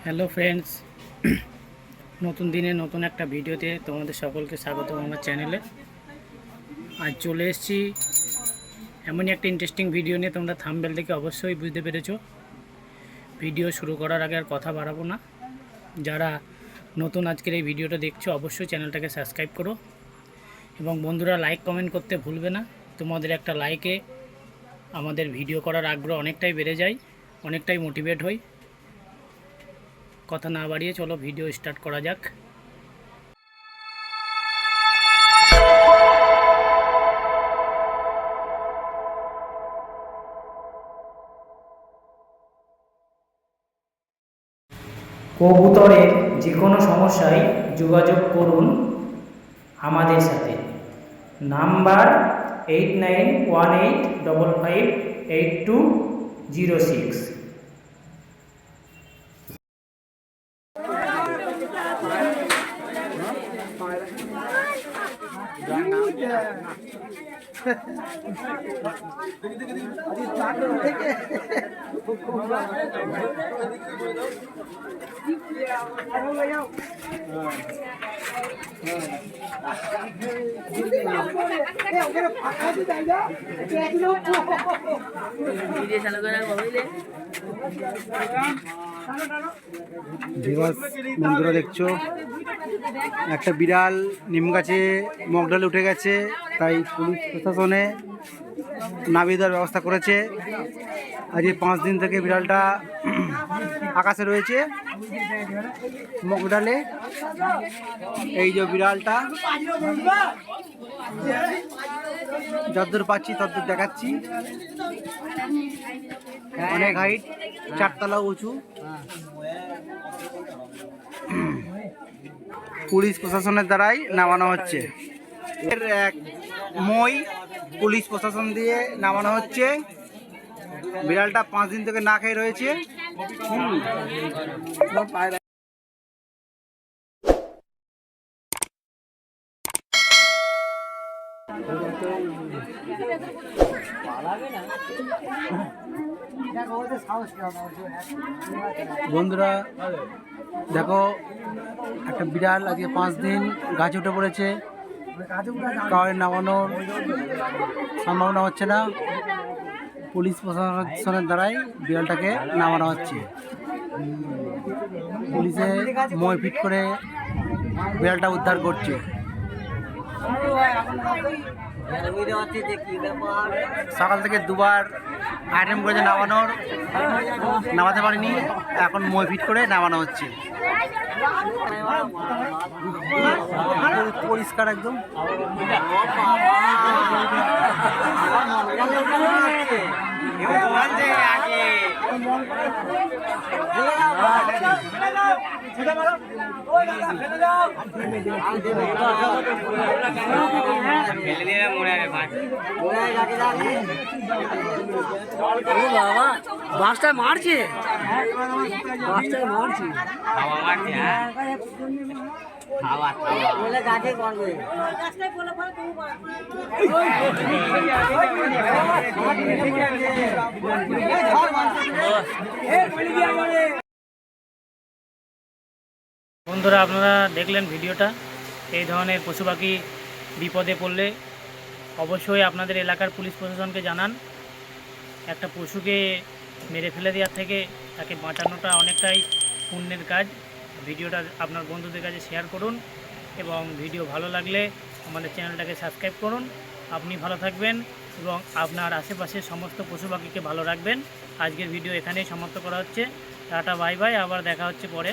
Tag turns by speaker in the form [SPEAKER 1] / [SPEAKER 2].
[SPEAKER 1] Hello friends, নতুন দিনে নতুন একটা ভিডিওতে তোমাদের সকলকে স্বাগত আমার চ্যানেলে। আজ চলে এসেছি এমনই একটা ইন্টারেস্টিং ভিডিও নিয়ে। তোমরা থাম্বনেল দেখে অবশ্যই বুঝতে পেরেছো। ভিডিও শুরু করার আগে আর কথা বাড়াবো না। যারা নতুন আজকের এই ভিডিওটা দেখছো অবশ্যই চ্যানেলটাকে সাবস্ক্রাইব করো এবং বন্ধুরা লাইক কমেন্ট করতে ভুলবে না। তোমাদের একটা লাইকে আমাদের ভিডিও করার আগ্রহ অনেকটাই বেড়ে যায়, অনেকটাই মোটিভেট হই। কথা না বাড়িয়ে চলো ভিডিও স্টার্ট করা যাক। কবুতরের যে কোনো সমস্যায় যোগাযোগ করুন আমাদের সাথে। নাম্বার 8918558206।
[SPEAKER 2] বন্ধুরা দেখছো, একটা বিড়াল নিম গাছে মগডালে উঠে গেছে, তাই পুলিশ প্রশাসনে নামিয়ে দেওয়ার ব্যবস্থা করেছে। আজ 5 দিন থেকে বিড়ালটা আকাশে রয়েছে মগডালে। এই যে বিড়ালটা, যতদূর পাচ্ছি ততদূর দেখাচ্ছি। অনেক হাইট, 4 তলা উঁচু। পুলিশ প্রশাসনের দ্বারাই নামানো হচ্ছে। এর এক মই পুলিশ প্রশাসন দিয়ে নামানো হচ্ছে। বিড়ালটা 5 দিন থেকে না খেয়ে রয়েছে। বন্ধুরা দেখো, একটা বিড়াল আজকে 5 দিন গাছে উঠে পড়েছে। কাউরে নামানোর সম্ভাবনা হচ্ছে না। পুলিশ প্রশাসনের দ্বারাই বিড়ালটাকে নামানো হচ্ছে। পুলিশে মই ফিট করে বিড়ালটা উদ্ধার করছে। সকাল থেকে দুবার আইটেম করেছে নামাতে পারিনি, এখন মই ফিট করে নামানো হচ্ছে। পরিষ্কার একদম।
[SPEAKER 1] বাসটা মারছে, বন্ধুরা আপনারা দেখলেন ভিডিওটা। এই ধরনের পশু পাখি বিপদে পড়লে অবশ্যই আপনাদের এলাকার পুলিশ প্রশাসনকে জানান। একটা পশুকে মেরে ফেলে দেওয়ার থেকে তাকে বাঁচানোটা অনেকটাই পুণ্যের কাজ। ভিডিওটা আপনার বন্ধুদের কাছে শেয়ার করুন এবং ভিডিও ভালো লাগলে আমাদের চ্যানেলটাকে সাবস্ক্রাইব করুন। আপনি ভালো থাকবেন এবং আপনার আশেপাশের সমস্ত পশু পাখিকে ভালো রাখবেন। আজকের ভিডিও এখানেই সমাপ্ত করা হচ্ছে। টাটা, বাই বাই, আবার দেখা হচ্ছে পরে।